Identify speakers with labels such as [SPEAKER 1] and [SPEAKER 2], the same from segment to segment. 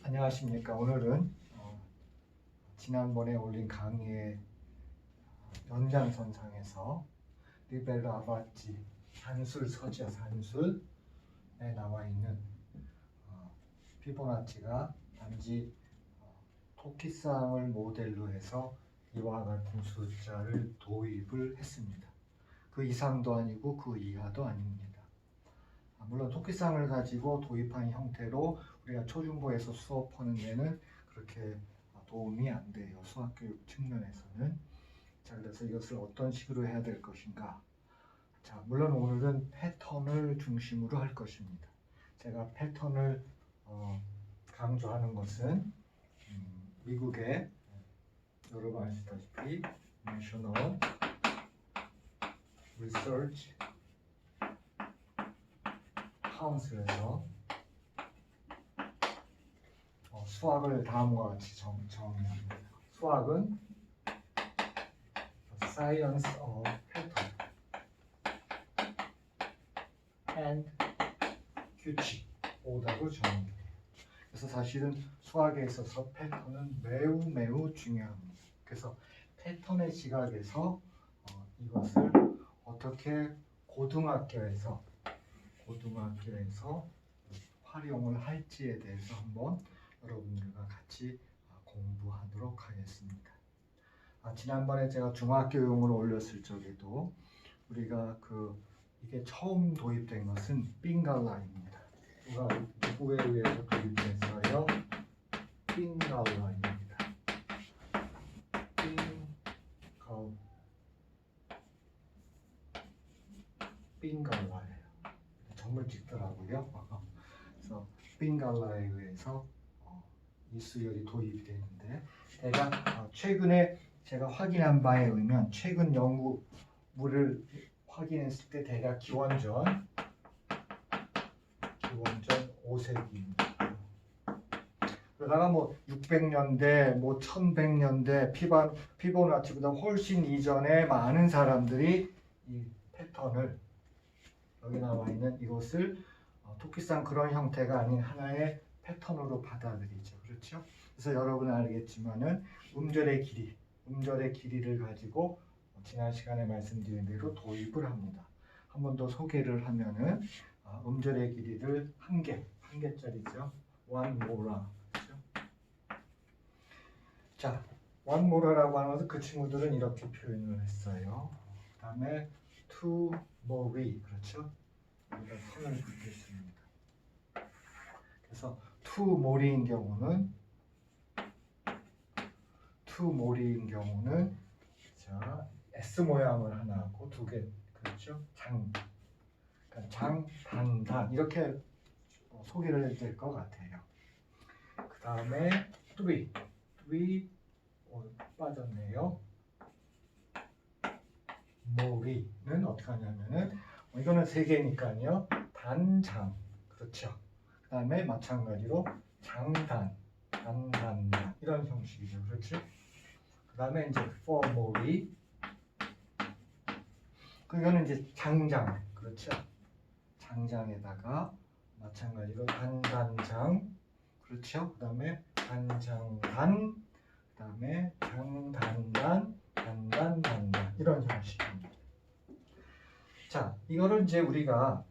[SPEAKER 1] 안녕하십니까. 오늘은 지난번에 올린 강의의 연장선상에서 리벨로 아바치 산술 서지어 산술에 나와 있는 피보나치가 단지 토끼쌍을 모델로 해서 이와 같은 숫자를 도입을 했습니다. 그 이상도 아니고 그 이하도 아닙니다. 물론 토끼쌍을 가지고 도입한 형태로 우리가 초중고에서 수업하는 데는 그렇게 도움이 안 돼요. 수학교육 측면에서는. 자, 그래서 이것을 어떤 식으로 해야 될 것인가. 자, 물론 오늘은 패턴을 중심으로 할 것입니다. 제가 패턴을 강조하는 것은 미국의 여러분 아시다시피 National Research Council에서 수학을 다음과 같이 정의합니다. 수학은 Science of Pattern and 규칙, 오답을 정의합니다. 그래서 사실은 수학에 있어서 패턴은 매우 중요합니다. 그래서 패턴의 시각에서 이것을 어떻게 고등학교에서 활용을 할지에 대해서 한번 여러분들과 같이 공부하도록 하겠습니다. 지난번에 제가 중학교용을 올렸을 적에도 우리가 이게 처음 도입된 것은 빙갈라입니다. 누구에 의해서 도입됐어요? 빙갈라입니다. 빙갈라예요. 정말 찍더라고요. 그래서 빙갈라에 의해서 이 수열이 도입이 되는데, 대략 최근에 제가 확인한 바에 의하면 최근 연구물을 확인했을 때 대략 기원전 5세기입니다. 그러다가 600년대, 1100년대 피보나치보다 훨씬 이전에 많은 사람들이 이 패턴을, 여기 나와 있는 이것을 토끼쌍 그런 형태가 아닌 하나의 패턴으로 받아들이죠. 그렇죠? 그래서 여러분은 알겠지만은 음절의 길이를 가지고 지난 시간에 말씀드린 대로 도입을 합니다. 한 번 더 소개를 하면은 음절의 길이를 한 개짜리죠. one mora. 그렇죠? 자, one mora라고 하는 것은 그 친구들은 이렇게 표현을 했어요. 그 다음에 two mori, 그렇죠? 여기다 선을 긋겠습니다. 그래서 two mori인 경우는 자, S 모양을 하나 하고 두 개, 그렇죠? 장, 단 이렇게 소개를 해야 될 것 같아요. 그 다음에 three 빠졌네요. mori는 어떻게 하냐면은 이거는 세 개니까요. 단장, 그렇죠? 그 다음에 마찬가지로 장단, 단단 이런 형식이죠. 그렇죠? 그 다음에 이제 for mori, 그거는 이제 장장, 그렇죠? 장장에다가 마찬가지로 단단장, 그렇죠? 그 다음에 단장단, 그 다음에 장단단, 단단 이런 형식입니다. 자, 이거를 이제 우리가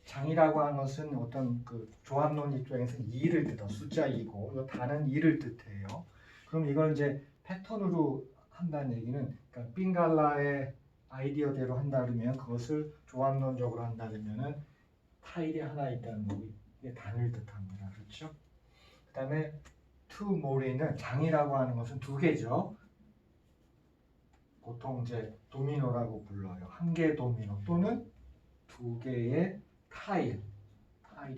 [SPEAKER 1] 장이라고 하는 것은 어떤 조합론 입장에서 2를 뜻한 숫자 2고, 이 단은 2를 뜻해요. 그럼 이걸 이제 패턴으로 한다는 얘기는, 그러니까 빙갈라의 아이디어대로 한다 그러면 그것을 조합론적으로 한다 그러면은 타일이 하나 있다는 거고, 이게 단을 뜻합니다. 그렇죠? 그 다음에 two more는 장이라고 하는 것은 두 개죠. 보통 이제 도미노라고 불러요. 한 개의 도미노 또는 두 개의 타일이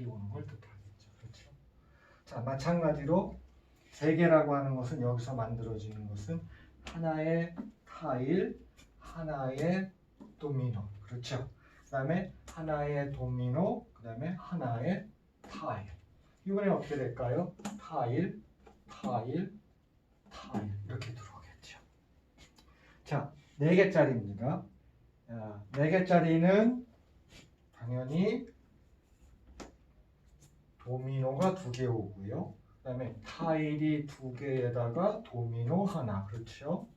[SPEAKER 1] 오는 걸 뜻하겠죠. 그렇죠? 자, 마찬가지로 세 개라고 하는 것은 여기서 만들어지는 것은 하나의 타일, 하나의 도미노, 그렇죠? 그 다음에 하나의 도미노, 그 다음에 하나의 타일. 이번에 어떻게 될까요? 타일 이렇게 들어오겠죠. 자, 4개짜리입니다. 4개짜리는 당연히 도미노가 2개 오고요. 그 그다음에 타일이 2개에다가 도미노 하나. 그렇죠?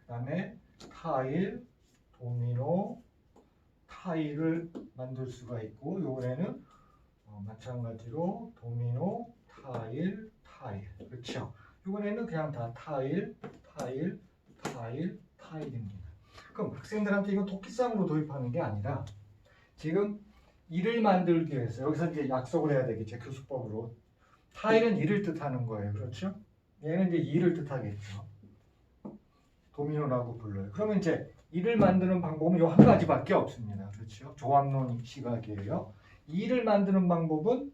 [SPEAKER 1] 그다음에 타일, 도미노, 타일을 만들 수가 있고 이번에는 마찬가지로 도미노, 타일, 타일. 그렇죠? 이번에는 그냥 다 타일, 타일, 타일, 타일입니다. 그럼 학생들한테 이거 토끼상으로 도입하는 게 아니라 지금 일을 만들기 위해서 여기서 이제 약속을 해야 되겠죠. 교수법으로. 타일은 일을 뜻하는 거예요. 그렇죠? 얘는 이제 일을 뜻하겠죠. 도미노라고 불러요. 그러면 이제 일을 만드는 방법은 이 한 가지밖에 없습니다. 그렇죠? 조합론 시각이에요. 일을 만드는 방법은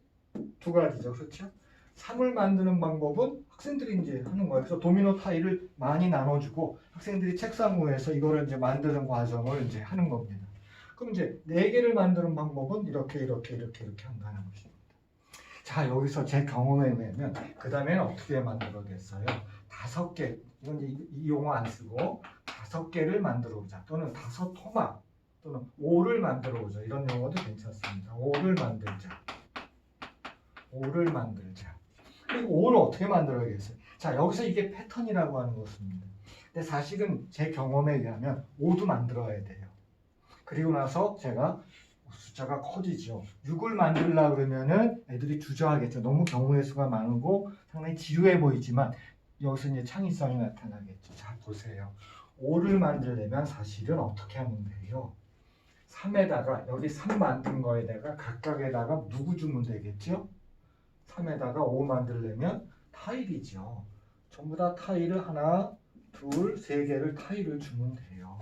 [SPEAKER 1] 2가지죠. 그렇죠? 3을 만드는 방법은 학생들이 이제 하는 거예요. 그래서 도미노 타일을 많이 나눠주고 학생들이 책상 위에서 이거를 이제 만드는 과정을 이제 하는 겁니다. 그럼 이제 4개를 만드는 방법은 이렇게 한다는 것입니다. 자, 여기서 제 경험에 의하면 그 다음에는 어떻게 만들어겠어요? 5개, 이건 이제 이 용어 안 쓰고 5개를 만들어 보자. 또는 5토막, 또는 5를 만들어 보자. 이런 용어도 괜찮습니다. 5를 만들자. 5를 만들자. 그리고 5를 어떻게 만들어야겠어요? 자, 여기서 이게 패턴이라고 하는 것입니다. 근데 사실은 제 경험에 의하면 5도 만들어야 돼요. 그리고 나서 제가 숫자가 커지죠. 6을 만들려고 그러면은 애들이 주저하겠죠. 너무 경우의 수가 많고 상당히 지루해 보이지만 여기서 이제 창의성이 나타나겠죠. 자, 보세요. 5를 만들려면 사실은 어떻게 하면 돼요? 3에다가 여기 3 만든 거에다가 각각에다가 누구 주면 되겠죠? 3에다가 5 만들려면 타일이죠. 전부 다 타일을 하나, 둘, 3개를 타일을 주면 돼요.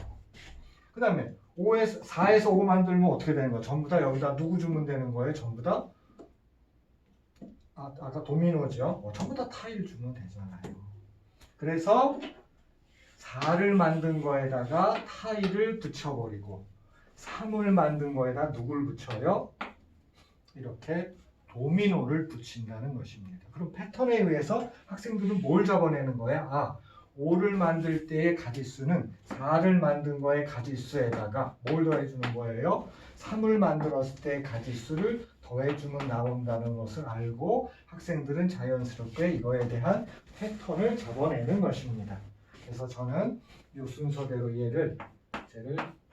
[SPEAKER 1] 그 다음에 4에서 5 만들면 어떻게 되는 거야? 전부 다 여기다 누구 주면 되는 거예요? 전부 다 아까 도미노죠? 전부 다 타일 주면 되잖아요. 그래서 4를 만든 거에다가 타일을 붙여버리고 3을 만든 거에다 누굴 붙여요? 이렇게 도미노를 붙인다는 것입니다. 그럼 패턴에 의해서 학생들은 뭘 잡아내는 거야? 5를 만들 때의 가지수는 4를 만든 거의 가지수에다가 뭘 더해주는 거예요? 3을 만들었을 때의 가지수를 더해주면 나온다는 것을 알고 학생들은 자연스럽게 이거에 대한 패턴을 잡아내는 것입니다. 그래서 저는 이 순서대로 얘를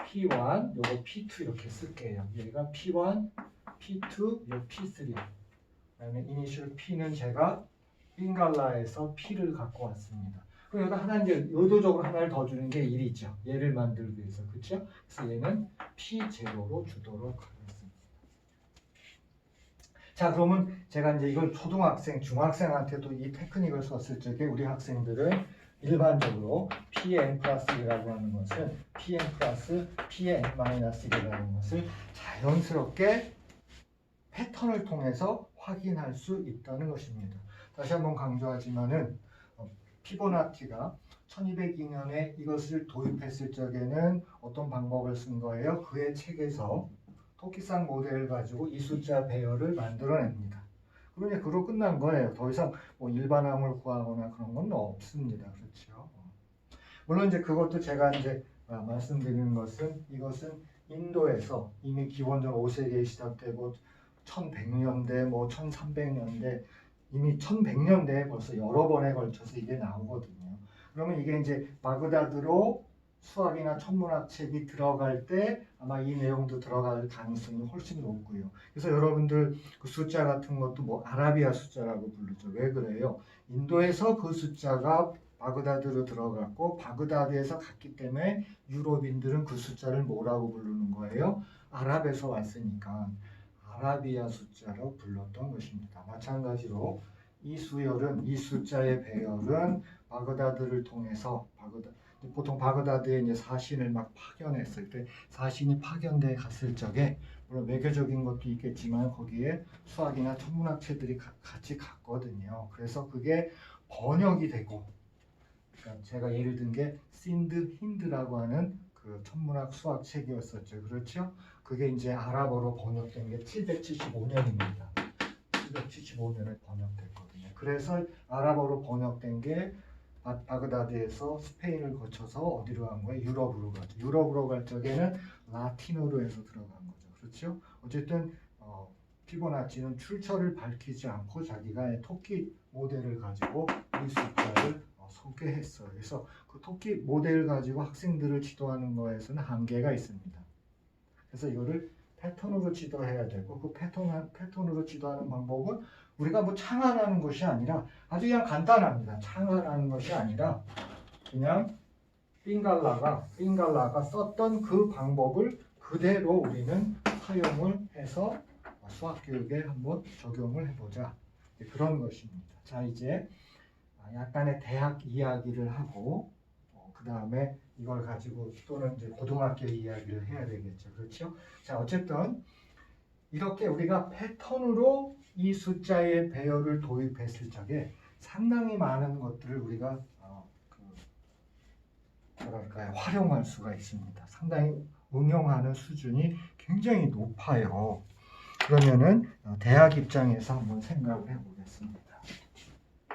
[SPEAKER 1] P1, 요거 P2 이렇게 쓸게요. 얘가 P1, P2, 요 P3. 그다음에 이니셜 P는 제가 빙갈라에서 P를 갖고 왔습니다. 그럼 여기다 하나 이제 의도적으로 하나를 더 주는 게 1이죠. 얘를 만들기 위해서. 그렇죠? 그래서 얘는 P0로 주도록 하겠습니다. 자, 그러면 제가 이제 이걸 초등학생, 중학생한테도 이 테크닉을 썼을 적에 우리 학생들은 일반적으로 Pn 플러스 1이라고 하는 것은 Pn 플러스 Pn 마이너스 1이라는 것을 자연스럽게 패턴을 통해서 확인할 수 있다는 것입니다. 다시 한번 강조하지만은 피보나치가 1202년에 이것을 도입했을 적에는 어떤 방법을 쓴 거예요? 그의 책에서 토끼상 모델을 가지고 이 숫자 배열을 만들어냅니다. 그러니 그로 끝난 거예요. 더 이상 뭐 일반함을 구하거나 그런 건 없습니다. 그렇죠? 물론 이제 그것도 제가 이제 말씀드리는 것은 이것은 인도에서 이미 기본적으로 5세기에 시작되고 1100년대, 뭐 1300년대 이미 1100년대에 벌써 여러 번에 걸쳐서 이게 나오거든요. 그러면 이게 이제 바그다드로 수학이나 천문학 책이 들어갈 때 아마 이 내용도 들어갈 가능성이 훨씬 높고요. 그래서 여러분들 그 숫자 같은 것도 뭐 아라비아 숫자라고 부르죠. 왜 그래요? 인도에서 그 숫자가 바그다드로 들어갔고 바그다드에서 갔기 때문에 유럽인들은 그 숫자를 뭐라고 부르는 거예요? 아랍에서 왔으니까 아라비아 숫자로 불렀던 것입니다. 마찬가지로 이 수열은 이 숫자의 배열은 바그다드를 통해서 보통 바그다드에 이제 사신을 막 파견했을 때 사신이 파견돼 갔을 적에 물론 외교적인 것도 있겠지만 거기에 수학이나 천문학체들이 같이 갔거든요. 그래서 그게 번역이 되고 그러니까 제가 예를 든 게 신드 힌드라고 하는 그 천문학 수학 책이었었죠. 그렇죠? 그게 이제 아랍어로 번역된 게 775년입니다. 775년에 번역됐거든요. 그래서 아랍어로 번역된 게 바그다드에서 스페인을 거쳐서 어디로 간 거예요? 유럽으로 가죠. 유럽으로 갈 적에는 라틴어로 해서 들어간 거죠. 그렇죠? 어쨌든 피보나치는 출처를 밝히지 않고 자기가 토끼 모델을 가지고 이 숫자를 소개했어요. 그래서 그 토끼 모델을 가지고 학생들을 지도하는 거에서는 한계가 있습니다. 그래서 이거를 패턴으로 지도해야 되고 그 패턴으로 지도하는 방법은 우리가 뭐 창안하는 것이 아니라 아주 그냥 간단합니다. 창안하는 것이 아니라 그냥 빙갈라가 썼던 그 방법을 그대로 우리는 사용을 해서 수학 교육에 한번 적용을 해보자. 그런 것입니다. 자, 이제 약간의 대학 이야기를 하고 그 다음에 이걸 가지고 또는 이제 고등학교 이야기를 해야 되겠죠. 그렇죠? 자, 어쨌든 이렇게 우리가 패턴으로 이 숫자의 배열을 도입했을 적에 상당히 많은 것들을 우리가 뭐랄까요, 활용할 수가 있습니다. 상당히 응용하는 수준이 굉장히 높아요. 그러면은 대학 입장에서 한번 생각을 해보겠습니다.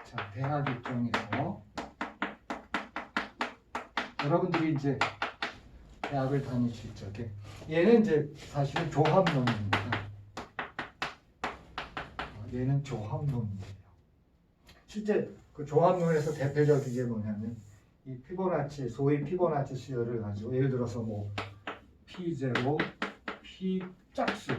[SPEAKER 1] 자, 대학 입장에서 여러분들이 이제 대학을 다니실 적에 얘는 이제 사실은 조합론입니다. 얘는 조합론이에요. 실제 그 조합론에서 대표적인 게 뭐냐면 이 피보나치, 소위 피보나치 수열을 가지고 예를 들어서 뭐 P0, P 짝수,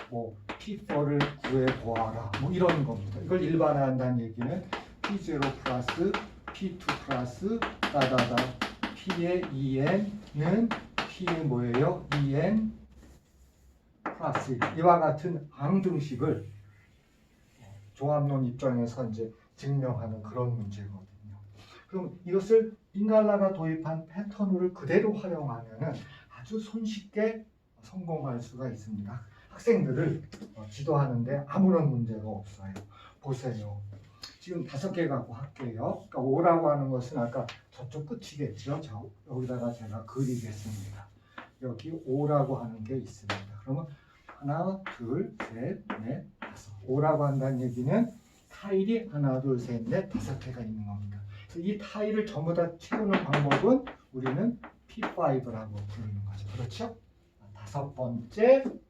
[SPEAKER 1] 뭐 P4를 구해 보아라, 뭐 이런 겁니다. 이걸 일반화한다는 얘기는 P0 플러스 P2 플러스 따다다 P의 2n은 P의 뭐예요? 2n 플러스 1. 이와 같은 앙등식을 조합론 입장에서 이제 증명하는 그런 문제거든요. 그럼 이것을 빙갈라가 도입한 패턴을 그대로 활용하면은 아주 손쉽게 성공할 수가 있습니다. 학생들을 지도하는데 아무런 문제가 없어요. 보세요. 지금 5개 갖고 할게요. 그러니까 5라고 하는 것은 아까 저쪽 끝이겠죠. 자, 여기다가 제가 그리겠습니다. 여기 5라고 하는 게 있습니다. 그러면 하나, 둘, 셋, 넷, 다섯. 5라고 한다는 얘기는 타일이 하나, 둘, 셋, 넷, 5개가 있는 겁니다. 그래서 이 타일을 전부 다 채우는 방법은 우리는 P5라고 부르는 거죠. 그렇죠? 5번째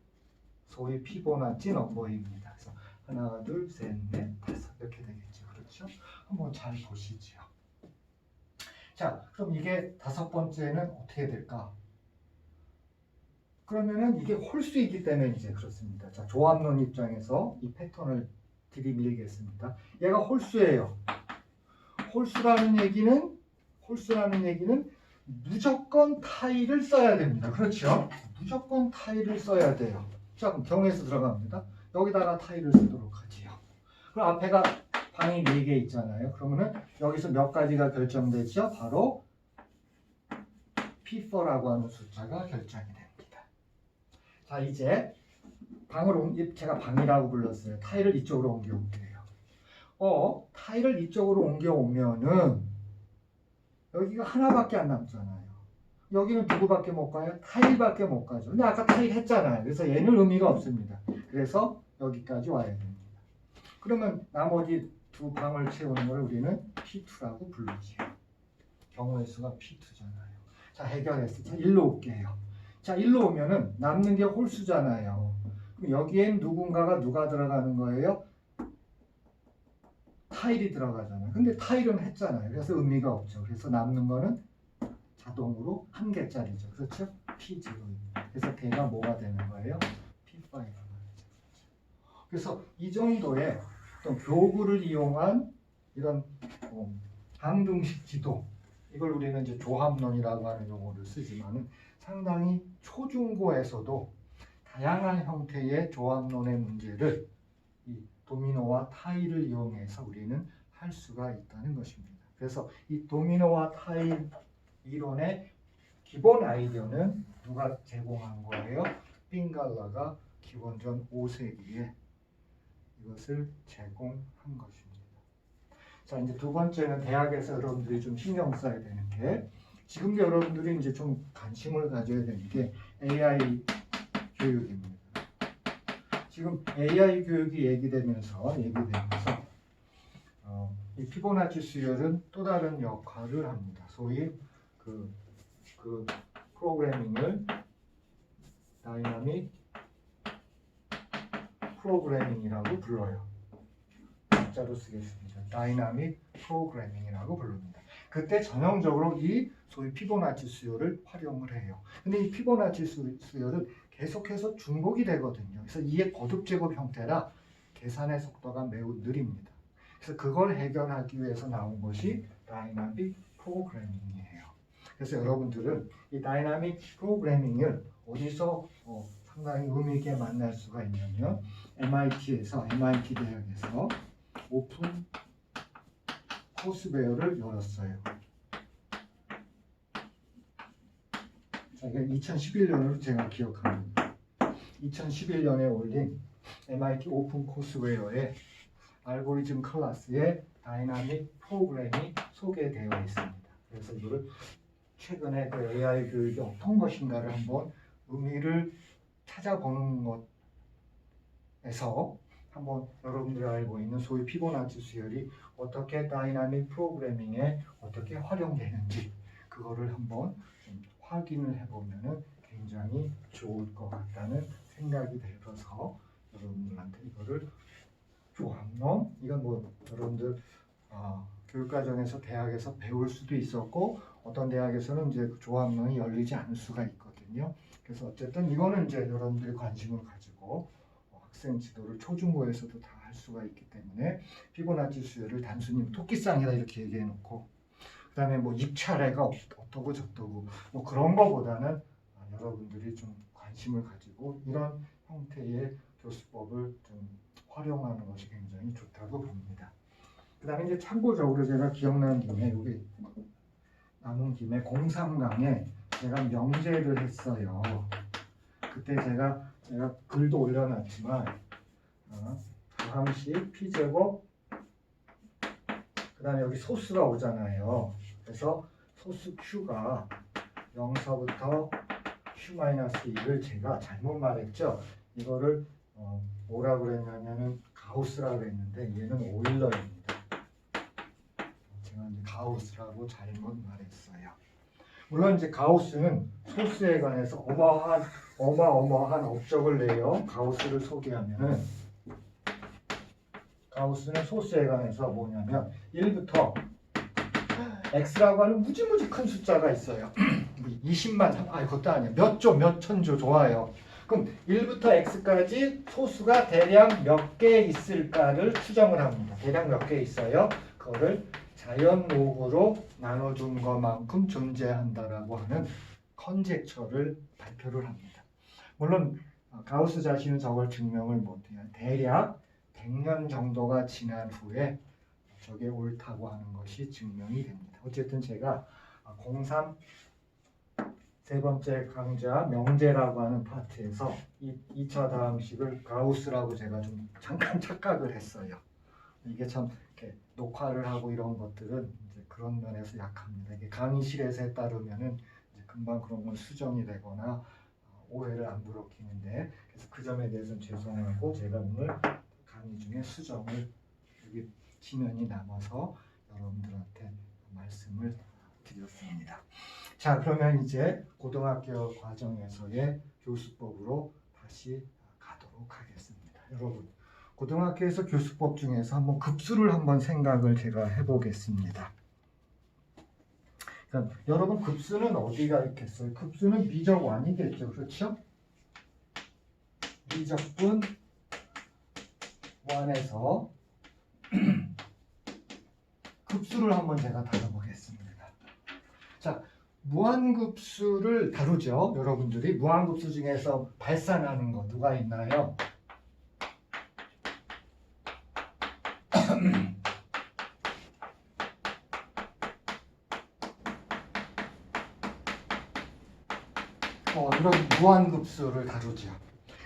[SPEAKER 1] 소위 피보나치 넘버입니다. 그래서 하나, 둘, 셋, 넷, 다섯 이렇게 되겠죠. 그렇죠? 한번 잘 보시죠. 자, 그럼 이게 5번째는 어떻게 될까? 그러면은 이게 홀수이기 때문에 이제 그렇습니다. 자, 조합론 입장에서 이 패턴을 들이밀겠습니다. 얘가 홀수예요. 홀수라는 얘기는 무조건 타일을 써야 됩니다. 그렇죠? 무조건 타일을 써야 돼요. 자, 그럼 경우에서 들어갑니다. 여기다가 타일을 쓰도록 하지요. 그럼 앞에가 방이 4개 있잖아요. 그러면은 여기서 몇 가지가 결정되죠? 바로 P4라고 하는 숫자가 결정이 됩니다. 자, 이제 제가 방이라고 불렀어요. 타일을 이쪽으로 옮겨올게요. 타일을 이쪽으로 옮겨오면은 여기가 하나밖에 안 남잖아요. 여기는 누구밖에 못 가요? 타일밖에 못 가죠. 근데 아까 타일 했잖아요. 그래서 얘는 의미가 없습니다. 그래서 여기까지 와야 됩니다. 그러면 나머지 두 방을 채우는 걸 우리는 P2라고 부르지요. 경우의 수가 P2잖아요. 자, 해결했어요. 자, 일로 올게요. 자, 일로 오면은 남는 게 홀수잖아요. 그럼 여기엔 누가 들어가는 거예요? 타일이 들어가잖아요. 근데 타일은 했잖아요. 그래서 의미가 없죠. 그래서 남는 거는 자동으로 1개짜리죠. 그렇죠? P0입니다. 그래서 걔가 뭐가 되는 거예요? P5가 되죠. 그래서 이 정도의 어떤 교구를 이용한 이런 방등식 지도, 이걸 우리는 이제 조합론이라고 하는 용어를 쓰지만은 상당히 초중고에서도 다양한 형태의 조합론의 문제를 이 도미노와 타일을 이용해서 우리는 할 수가 있다는 것입니다. 그래서 이 도미노와 타일 이론의 기본 아이디어는 누가 제공한 거예요? 빙갈라가 기원전 5세기에 이것을 제공한 것입니다. 자, 이제 두 번째는 대학에서 여러분들이 좀 신경 써야 되는 게, 지금도 여러분들이 이제 좀 관심을 가져야 되는 게 AI 교육입니다. 지금 AI 교육이 얘기되면서 이 피보나치 수열은 또 다른 역할을 합니다. 소위 그 프로그래밍을 다이나믹 프로그래밍이라고 불러요. 문자로 쓰겠습니다. 다이나믹 프로그래밍이라고 부릅니다. 그때 전형적으로 이 소위 피보나치 수요를 활용을 해요. 근데 이 피보나치 수요는 계속해서 중복이 되거든요. 그래서 이게 거듭 제곱 형태라 계산의 속도가 매우 느립니다. 그래서 그걸 해결하기 위해서 나온 것이 다이나믹 프로그래밍이에요. 그래서 여러분들은 이 다이나믹 프로그래밍을 어디서 상당히 의미 있게 만날 수가 있냐면 MIT 대학에서 오픈 코스웨어를 열었어요. 자, 이게 2011년으로 제가 기억합니다. 2011년에 올린 MIT 오픈 코스웨어에 알고리즘 클래스에 다이나믹 프로그램이 소개되어 있습니다. 그래서 이거를 최근에 그 AI 교육이 어떤 것인가를 한번 의미를 찾아보는 것에서 한번 여러분들이 알고 있는 소위 피보나치 수열이 어떻게 다이나믹 프로그래밍에 어떻게 활용되는지 그거를 한번 좀 확인을 해보면 굉장히 좋을 것 같다는 생각이 들어서 여러분들한테 이거를 조합론, 이건 뭐 여러분들 교육과정에서 대학에서 배울 수도 있었고 어떤 대학에서는 이제 조합론이 열리지 않을 수가 있거든요. 그래서 어쨌든 이거는 이제 여러분들이 관심을 가지고 학생 지도를 초중고에서도 다 할 수가 있기 때문에 피보나치 수열을 단순히 토끼쌍이다 이렇게 얘기해 놓고 그 다음에 뭐 입차례가 어떠고 저떠고 뭐 그런 거보다는 여러분들이 좀 관심을 가지고 이런 형태의 교수법을 좀 활용하는 것이 굉장히 좋다고 봅니다. 그 다음에 이제 참고적으로 제가 기억나는 김에 여기 남은 김에 03강에 제가 명제를 했어요. 그때 제가 글도 올려놨지만 부항식 P제곱 그 다음에 여기 소수가 오잖아요. 그래서 소수 Q가 0서부터 Q-1을 제가 잘못 말했죠. 이거를 뭐라 그랬냐면은 가우스라고 그랬는데 얘는 오일러입니다. 제가 이제 가우스라고 잘못 말했어요. 물론 이제 가우스는 소수에 관해서 어마어마한 업적을 내요. 가우스를 소개하면은 가우스는 소수에 관해서 뭐냐면 1부터 x라고 하는 무지무지 큰 숫자가 있어요. 20만, 그것도 아니야. 몇 조, 몇 천조 좋아요. 그럼 1부터 x까지 소수가 대략 몇 개 있을까를 추정을 합니다. 대략 몇 개 있어요. 그거를 자연로그로 나눠준 것만큼 존재한다라고 하는 컨젝처를 발표를 합니다. 물론 가우스 자신은 저걸 증명을 못해요. 대략 100년 정도가 지난 후에 저게 옳다고 하는 것이 증명이 됩니다. 어쨌든 제가 03 세 번째 강좌 명제라고 하는 파트에서 이 2차 다항식을 가우스라고 제가 좀 잠깐 착각을 했어요. 이게 참 이렇게 녹화를 하고 이런 것들은 이제 그런 면에서 약합니다. 이게 강의실에서 따르면은 이제 금방 그런 건 수정이 되거나 오해를 안 부럽히는데 그래서 그 점에 대해서는 죄송하고 제가 오늘 강의 중에 수정을 여기 지면이 남아서 여러분들한테 말씀을 드렸습니다. 자, 그러면 이제 고등학교 과정에서의 교수법으로 다시 가도록 하겠습니다. 여러분, 고등학교에서 교수법 중에서 한번 급수를 한번 생각을 제가 해보겠습니다. 그러니까 여러분 급수는 어디가 있겠어요? 급수는 미적완이겠죠, 그렇죠? 미적분 완에서 급수를 한번 제가 다뤄보겠습니다. 자, 무한급수를 다루죠. 여러분들이 무한급수 중에서 발산하는 거 누가 있나요? 이런 무한급수를 다루죠.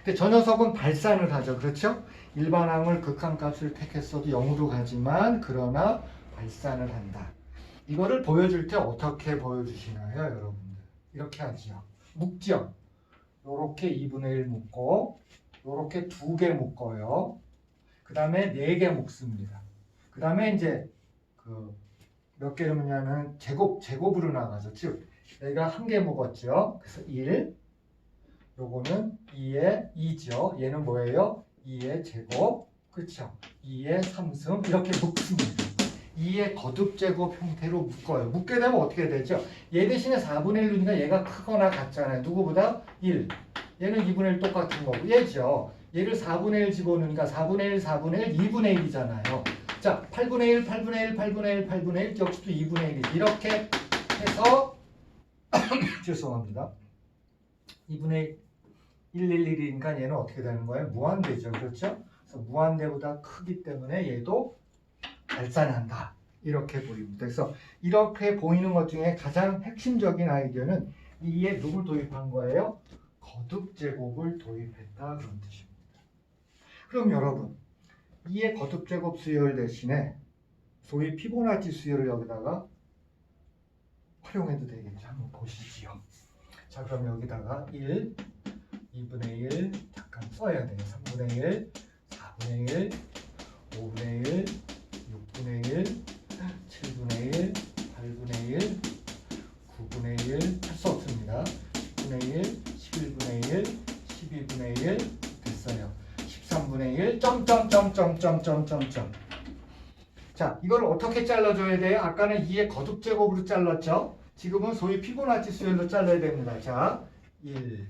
[SPEAKER 1] 근데 저 녀석은 발산을 하죠. 그렇죠? 일반항을 극한값을 택했어도 0으로 가지만 그러나 발산을 한다. 이거를 보여줄 때 어떻게 보여주시나요, 여러분들? 이렇게 하죠. 묶죠. 요렇게 2분의 1 묶고 요렇게 2개 묶어요. 그 다음에 4개 묶습니다. 그 다음에 이제 몇 개를 묶냐면 제곱으로 나가죠. 즉 내가 1개 묶었죠. 그래서 1, 요거는 2에 2죠. 얘는 뭐예요? 2의 제곱, 그렇죠? 2의 3승 이렇게 묶습니다. 2의 거듭제곱 형태로 묶어요. 묶게 되면 어떻게 되죠? 얘 대신에 4분의 1이니까 얘가 크거나 같잖아요. 누구보다 1. 얘는 2분의 1 똑같은 거고 얘죠. 얘를 4분의 1 집어넣으니까 4분의 1, 4분의 1, 2분의 1이잖아요. 자, 8분의 1, 8분의 1, 8분의 1, 8분의 1 역시 또 2분의 1이 이렇게 해서 죄송합니다. 2분의 111이니까 얘는 어떻게 되는 거예요? 무한대죠. 그렇죠? 그래서 무한대보다 크기 때문에 얘도 발산한다. 이렇게 보입니다. 그래서 이렇게 보이는 것 중에 가장 핵심적인 아이디어는 이에 누굴 도입한 거예요? 거듭제곱을 도입했다. 그런 뜻입니다. 그럼 여러분, 이의 거듭제곱 수열 대신에 소위 피보나치 수열을 여기다가 활용해도 되겠죠. 한번 보시지요. 자, 그럼 여기다가 1, 2분의 1 잠깐 써야 돼요. 3분의 1, 4분의 1, 5분의 1, 6분의 1, 7분의 1, 8분의 1, 9분의 1 할 수 없습니다. 10분의 1, 11분의 1, 12분의 1 됐어요. 13분의 1 점점점점점점점. 자, 이걸 어떻게 잘라줘야 돼요? 아까는 2의 거듭제곱으로 잘랐죠? 지금은 소위 피보나치 수열로 잘라야 됩니다. 자, 1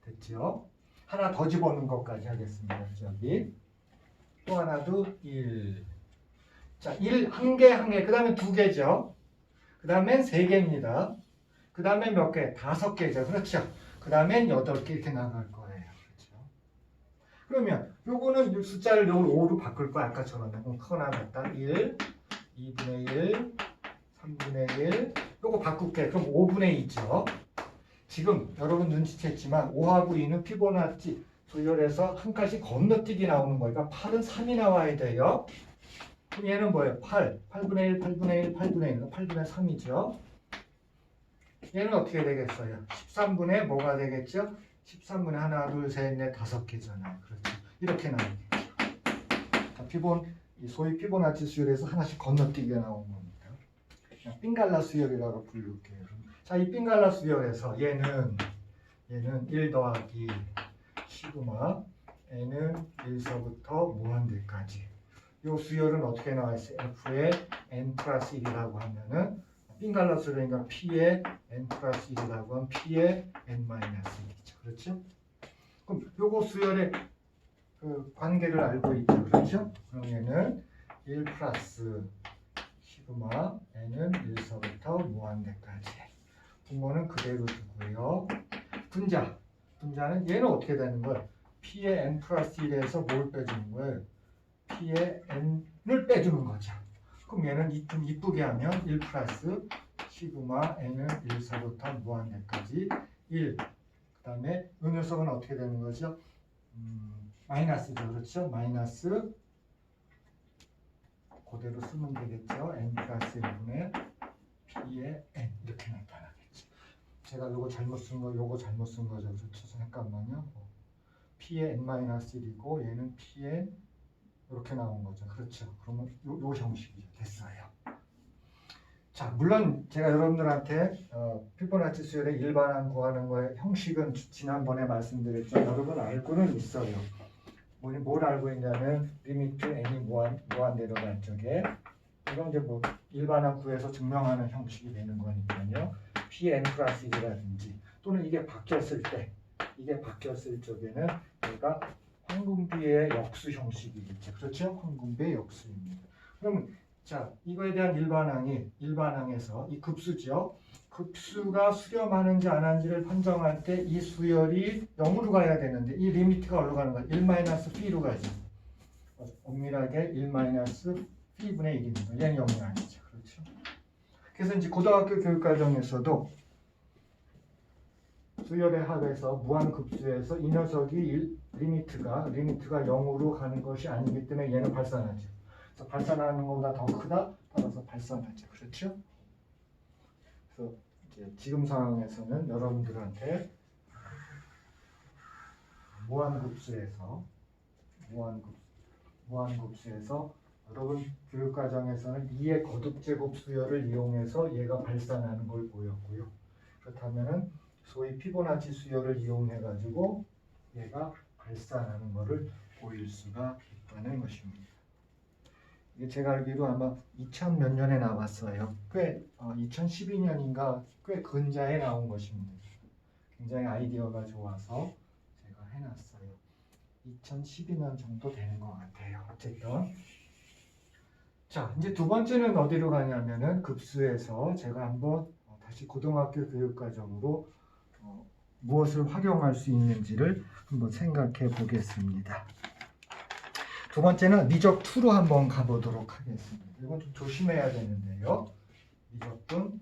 [SPEAKER 1] 됐죠? 하나 더 집어넣는 것까지 하겠습니다. 저기 또 하나도 1. 자, 1 한 개 한 개. 그 다음에 2개죠. 그 다음엔 3개입니다. 그 다음에 몇 개? 5개죠. 그렇죠? 그 다음엔 8개 이렇게 나갈 거예요. 그렇죠? 그러면 요거는 숫자를 요걸 5로 바꿀 거야. 아까처럼 너무 크거나 같다. 1, 2분의 1, 3분의 1. 요거 바꿀게. 그럼 5분의 2죠. 지금 여러분 눈치챘지만 5하고 2는 피보나치 수열에서 한 칸씩 건너뛰기 나오는 거니까 8은 3이 나와야 돼요. 그럼 얘는 뭐예요? 8, 8분의 1, 8분의 1, 8분의 1, 8분의 3이죠. 얘는 어떻게 되겠어요? 13분의 뭐가 되겠죠? 13분의 하나, 둘, 셋, 넷, 5개잖아요. 그렇죠? 이렇게 나옵니다. 소위 피보나치 수열에서 하나씩 건너뛰기가 나오는 겁니다. 그냥 빙갈라 수열이라고 부를게요. 자, 이 빙갈라 수열에서 얘는 1 더하기 시그마 n은 1서부터 무한대까지. 이 수열은 어떻게 나와 있어요? f의 n 플러스 1이라고 하면은 빙갈라 수열이니까 p의 n 플러스 1이라고 하면 p의 n 마이너스 1이죠. 그렇죠? 그럼 요거 수열의 그 관계를 알고 있죠. 그렇죠? 그럼 얘는 1 플러스 시그마 n은 1서부터 무한대까지. 분모는 그대로 두고요. 분자는 얘는 어떻게 되는 거예요? p의 n 플러스 1에서 뭘 빼주는 거예요? p의 n을 빼주는 거죠. 그럼 얘는 좀 이쁘게 하면 1 플러스 시그마 n은 1서부터 무한대까지 1. 그 다음에 이 녀석은 어떻게 되는 거죠? 마이너스죠. 그렇죠? 마이너스 그대로 쓰면 되겠죠. n 플러스 1분의 p의 n 이렇게 나타나겠죠. 제가 요거 잘못 쓴 거, 요거 잘못 쓴 거죠. 그렇죠? 잠깐만요. p의 n-1이고 얘는 p의 이렇게 나온 거죠. 그렇죠? 그러면 요 형식이죠. 됐어요. 자, 물론 제가 여러분들한테 피보나치 수열의 일반항 구하는 거의 형식은 지난번에 말씀드렸죠. 여러분 알고는 있어요. 뭘 알고 있냐면 리미트 n이 무한대로 갈 적에 이건 이제 뭐 일반항 구해서 증명하는 형식이 되는 거니까요. pn 플러스 1이라든지 또는 이게 바뀌었을 적에는 얘가 황금비의 역수 형식이겠죠. 그렇죠? 황금비의 역수입니다. 그러면 자, 이거에 대한 일반항에서 이 급수죠. 급수가 수렴하는지 안 하는지를 판정할 때 이 수열이 0으로 가야 되는데 이 리미트가 어디로 가는 거야? 1-p로 가죠. 엄밀하게 1-p분의 1입니다. 얘는 0이 아니죠. 그렇죠? 그래서 이제 고등학교 교육과정에서도 수열의 합에서 무한급수에서 이 녀석이 리미트가 0으로 가는 것이 아니기 때문에 얘는 발산하죠. 그래서 발산하는 것보다 더 크다 따라서 발산하죠. 그렇죠? 그래서 이제 지금 상황에서는 여러분들한테 무한급수에서 여러분 교육과정에서는 2의 거듭제곱 수열을 이용해서 얘가 발산하는 걸 보였고요. 그렇다면은 소위 피보나치 수열을 이용해 가지고 얘가 발산하는 거를 보일 수가 있다는 것입니다. 이게 제가 알기로 아마 2000 몇 년에 나왔어요. 꽤 2012년인가 꽤 근자에 나온 것입니다. 굉장히 아이디어가 좋아서 제가 해놨어요. 2012년 정도 되는 것 같아요. 어쨌든 자, 이제 두 번째는 어디로 가냐면은 급수에서 제가 한번 다시 고등학교 교육과정으로 무엇을 활용할 수 있는지를 한번 생각해 보겠습니다. 두 번째는 미적 2로 한번 가보도록 하겠습니다. 이건 좀 조심해야 되는데요. 미적분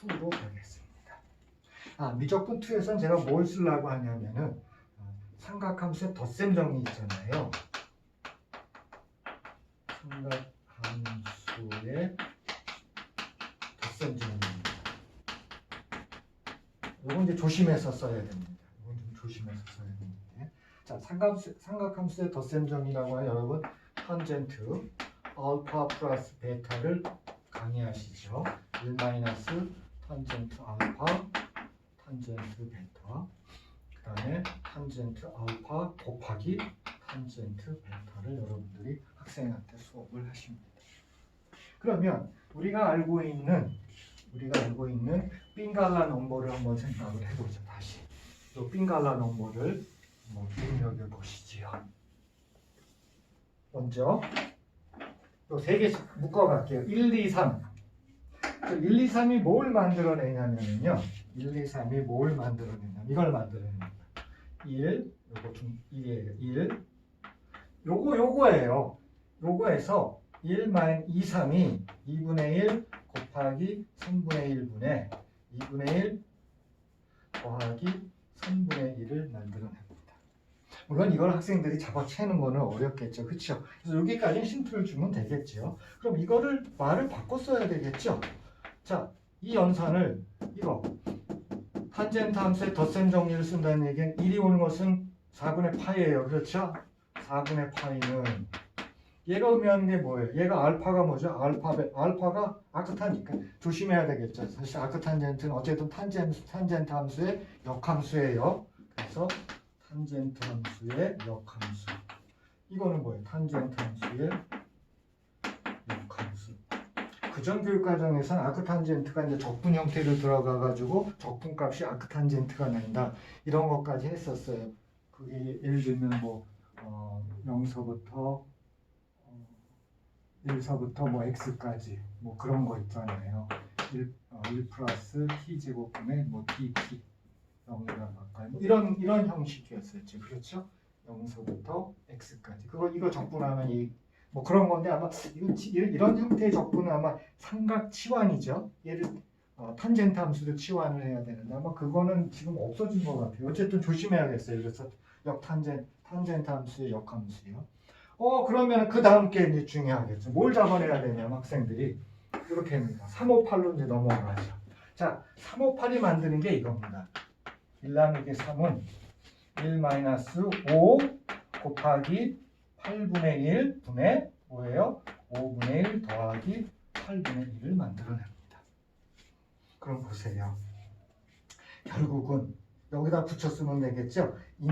[SPEAKER 1] 2로 가겠습니다. 미적분 2에서는 제가 뭘 쓰려고 하냐면은 삼각함수의 덧셈 정리 있잖아요. 삼각함수의 덧셈 정리입니다. 이건 이제 조심해서 써야 됩니다. 이건 좀 조심해서 써야 됩니다. 자, 삼각함수의 덧셈 정리라고 하면 여러분 탄젠트 알파 플러스 베타를 강의하시죠. 1 마이너스 탄젠트 알파 탄젠트 베타 그 다음에 탄젠트 알파 곱하기 탄젠트 베타를 여러분들이 학생한테 수업을 하십니다. 그러면 우리가 알고 있는 빈갈라 넘버를 한번 생각을 해보죠. 다시 이 빈갈라 넘버를 한번 입력해 보시지요. 먼저 또 세 개씩 묶어갈게요. 1, 2, 3. 1, 2, 3이 뭘 만들어내냐면요. 1, 2, 3이 뭘 만들어내냐면 이걸 만들어냅니다. 1, 요거 좀 1이에요. 1. 요거예요. 요거에서 1 2, 3이 2분의 1 곱하기 3분의 1분의 2분의 1 더하기 3분의 1을 만들어냅니다. 물론 이걸 학생들이 잡아채는 거는 어렵겠죠. 그렇죠? 그래서 여기까지 힌트를 주면 되겠죠. 그럼 이거를 말을 바꿔 써야 되겠죠. 자, 이 연산을 이거 탄젠트 함수의 덧셈 정리를 쓴다는 얘기는 1이 오는 것은 4분의 파이예요. 그렇죠? 4분의 파이는 얘가 의미하는 게 뭐예요? 얘가 알파가 뭐죠? 알파가 아크타니까 조심해야 되겠죠. 사실 아크탄젠트는 어쨌든 탄젠트 함수의 역함수예요. 그래서 탄젠트 함수의 역함수. 이거는 뭐예요? 탄젠트 함수의 역함수. 그전 교육과정에서는 아크탄젠트가 이제 적분 형태로 들어가가지고 적분값이 아크탄젠트가 난다. 이런 것까지 했었어요. 그게 예를 들면 뭐 0서부터 1서부터 뭐 x까지 뭐 그런 거 있잖아요. 1 플러스 t제곱분의 뭐 dt 0이랑 가까이 뭐 이런 형식이었었죠. 그렇죠? 0서부터 x까지. 이거 적분하면 뭐 그런 건데 아마 이런 형태의 적분은 아마 삼각 치환이죠. 얘를 탄젠트 함수로 치환을 해야 되는데 아마 그거는 지금 없어진 것 같아요. 어쨌든 조심해야겠어요. 그래서 탄젠트 함수의 역함수요. 그러면 그 다음 게 이제 중요하겠죠. 뭘 잡아내야 되냐면 학생들이 이렇게 합니다. 358로 이제 넘어가죠. 자, 358이 만드는 게 이겁니다. 1 나누기 3은 1-5 곱하기 8분의 1 분의 뭐예요? 5분의 1 더하기 8분의 1을 만들어냅니다. 그럼 보세요. 결국은 여기다 붙여 쓰면 되겠죠? 이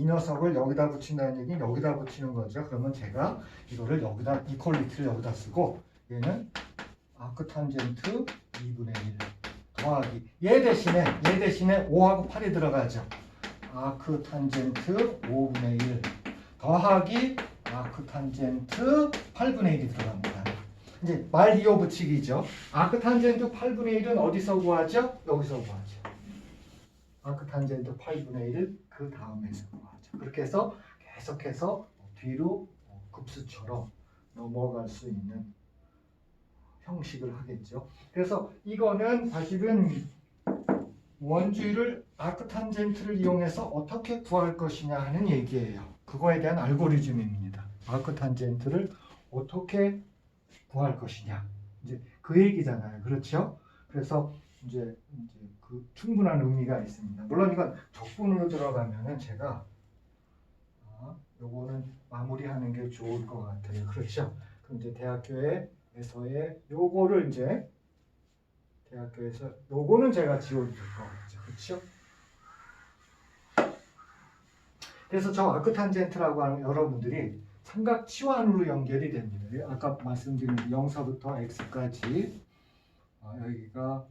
[SPEAKER 1] 녀석을 여기다 붙인다는 얘기는 여기다 붙이는 거죠. 그러면 제가 이거를 여기다 이퀄리티를 여기다 쓰고 얘는 아크탄젠트 2분의 1 더하기 얘 대신에 5하고 8이 들어가죠. 아크탄젠트 5분의 1 더하기 아크탄젠트 8분의 1이 들어갑니다. 이제 말 이어 붙이기죠. 아크탄젠트 8분의 1은 어디서 구하죠? 여기서 구하죠. 아크탄젠트 8분의 1을 그 다음에서 구하죠. 그렇게 해서 계속해서 뒤로 급수처럼 넘어갈 수 있는 형식을 하겠죠. 그래서 이거는 사실은 원주율을 아크탄젠트를 이용해서 어떻게 구할 것이냐 하는 얘기예요. 그거에 대한 알고리즘입니다. 아크탄젠트를 어떻게 구할 것이냐. 이제 그 얘기잖아요. 그렇죠? 그래서 이제 그 충분한 의미가 있습니다. 물론 이건 적분으로 들어가면은 제가 요거는 마무리하는 게 좋을 것 같아요. 그렇죠? 그럼 이제 대학교에서의 요거를 이제 대학교에서 요거는 제가 지워줄 것 같죠. 그렇죠? 그래서 저 아크탄젠트라고 하는 여러분들이 삼각 치환으로 연결이 됩니다. 아까 말씀드린 0서부터 x까지 여기가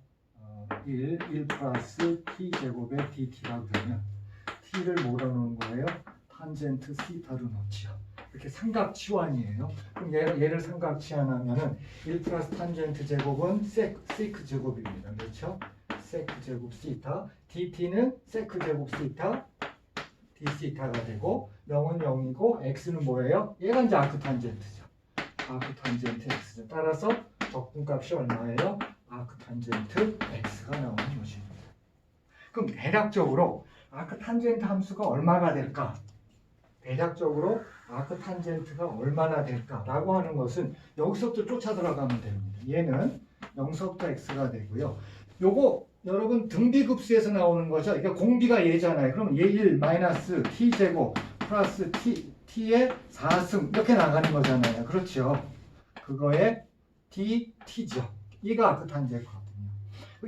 [SPEAKER 1] 1 플러스 t제곱의 dt라고 그러면 t를 뭐로 놓은 거예요? 탄젠트 시타로 놓지요. 이렇게 삼각 치환이에요. 그럼 얘를 삼각 치환하면은 1 플러스 탄젠트 제곱은 세크 제곱입니다. 그렇죠? 세크 제곱 시타, dt는 세크 제곱 시타, d 시타가 되고 0은 0이고 x는 뭐예요? 얘가 이제 아크탄젠트죠. 아크탄젠트 x죠. 따라서 적분값이 얼마예요? 아크탄젠트 x가 나오는 것입니다. 그럼 대략적으로 아크탄젠트 함수가 얼마가 될까? 대략적으로 아크탄젠트가 얼마나 될까라고 하는 것은 여기서부터 쫓아 들어가면 됩니다. 얘는 0서부터 x가 되고요. 요거 여러분 등비급수에서 나오는 거죠. 이게 공비가 얘잖아요. 그럼 얘 1 마이너스 t제곱 플러스 t의 4승 이렇게 나가는 거잖아요. 그렇죠. 그거에 t죠. 이가 아크탄젠트거든요.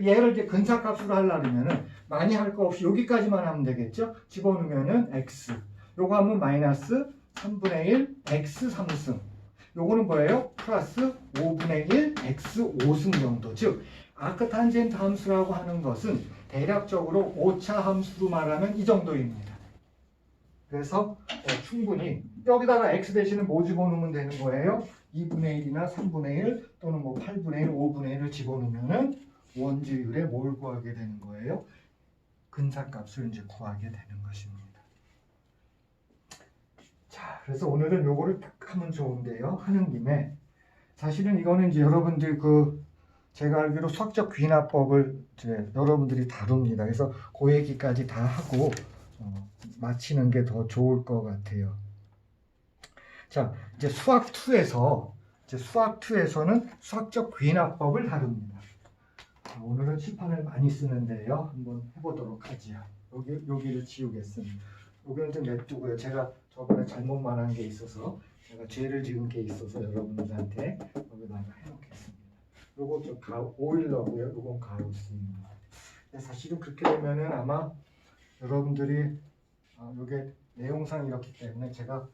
[SPEAKER 1] 얘를 이제 근사값으로 하려면은 많이 할 거 없이 여기까지만 하면 되겠죠. 집어넣으면은 x. 요거 하면 마이너스 3분의 1 x 3승. 요거는 뭐예요? 플러스 5분의 1 x 5승 정도. 즉 아크탄젠트 함수라고 하는 것은 대략적으로 오차 함수로 말하면 이 정도입니다. 그래서 충분히 여기다가 x 대신에 뭐 집어넣으면 되는 거예요? 2분의 1이나 3분의 1 또는 뭐 8분의 1, 5분의 1을 집어넣으면은 원주율에 뭘 구하게 되는 거예요? 근사값을 이제 구하게 되는 것입니다. 자, 그래서 오늘은 요거를 딱 하면 좋은데요. 하는 김에 사실은 이거는 이제 여러분들 제가 알기로 수학적 귀납법을 이제 여러분들이 다룹니다. 그래서 그 얘기까지 다 하고 마치는 게 더 좋을 것 같아요. 자, 이제 수학 2에서는 수학적 귀납법을 다룹니다. 오늘은 칠판을 많이 쓰는데요. 한번 해보도록 하지요. 여기를 지우겠습니다. 여기는 좀 냅두고요. 제가 저번에 잘못 말한 게 있어서 제가 죄를 지은 게 있어서 여러분들한테 여기다가 해놓겠습니다. 요거 좀 오일러고요. 요건 가우스입니다. 사실은 그렇게 되면은 아마 여러분들이 요게 내용상 이렇기 때문에 제가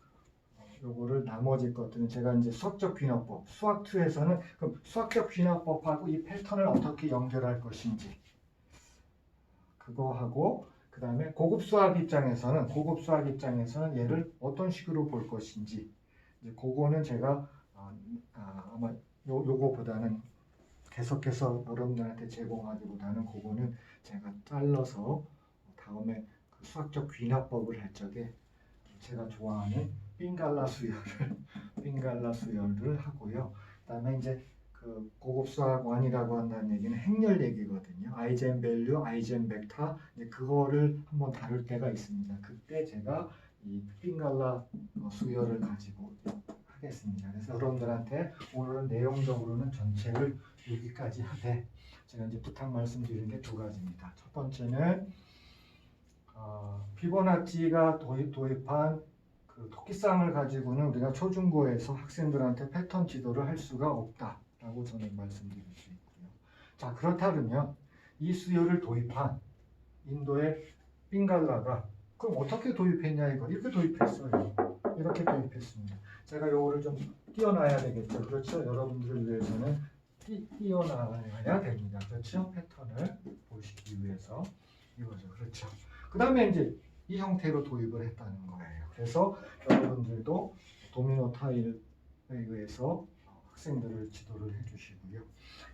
[SPEAKER 1] 요거를 나머지 것들은 제가 이제 수학적 귀납법, 수학 2에서는 그럼 수학적 귀납법하고 이 패턴을 어떻게 연결할 것인지 그거 하고 그 다음에 고급 수학 입장에서는 얘를 어떤 식으로 볼 것인지 이제 그거는 제가 아마 요거보다는 계속해서 여러분들한테 제공하기보다는 그거는 제가 잘라서 다음에 그 수학적 귀납법을 할 적에 제가 좋아하는 빙갈라 수열을 하고요. 그다음에 이제 그 고급 수학 1이라고 한다는 얘기는 행렬 얘기거든요. 아이젠 밸류, 아이젠 벡터 이제 그거를 한번 다룰 때가 있습니다. 그때 제가 이 빙갈라 수열을 가지고 하겠습니다. 그래서 여러분들한테 오늘은 내용적으로는 전체를 여기까지 하되 제가 이제 부탁 말씀드리는 게 두 가지입니다. 첫 번째는 피보나치가 도입한 그 토끼쌍을 가지고는 우리가 초중고에서 학생들한테 패턴 지도를 할 수가 없다라고 저는 말씀드릴 수 있고요. 자, 그렇다면 이 수요를 도입한 인도의 빙갈라가 그럼 어떻게 도입했냐 이거 이렇게 도입했어요. 이렇게 도입했습니다. 제가 요거를 좀 띄워놔야 되겠죠. 그렇죠? 여러분들을 위해서는 띄워놔야 됩니다. 그렇죠? 패턴을 보시기 위해서 이거죠. 그렇죠. 그 다음에 이제 이 형태로 도입을 했다는 거예요. 그래서 여러분들도 도미노 타일에 의해서 학생들을 지도를 해주시고요.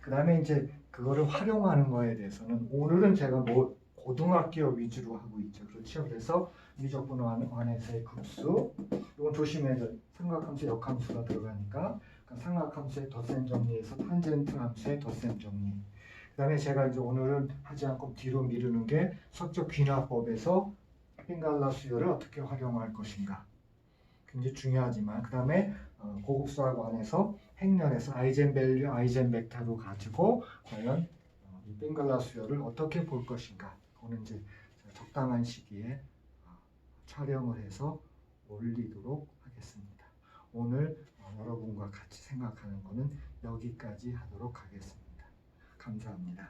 [SPEAKER 1] 그 다음에 이제 그거를 활용하는 거에 대해서는 오늘은 제가 뭐 고등학교 위주로 하고 있죠. 그렇죠. 그래서 미적분 안에서의 급수 이건 조심해서 삼각함수의 역함수가 들어가니까 삼각함수의 덧셈 정리에서 탄젠트 함수의 덧셈 정리. 그 다음에 제가 이제 오늘은 하지 않고 뒤로 미루는 게 수학적 귀납법에서 빙갈라 수열을 어떻게 활용할 것인가 굉장히 중요하지만 그 다음에 고급 수학 안에서 행렬에서 아이젠 밸류, 아이젠 벡터로 가지고 과연 이 빙갈라 수열을 어떻게 볼 것인가 그거는 이제 적당한 시기에 촬영을 해서 올리도록 하겠습니다. 오늘 여러분과 같이 생각하는 것은 여기까지 하도록 하겠습니다. 감사합니다.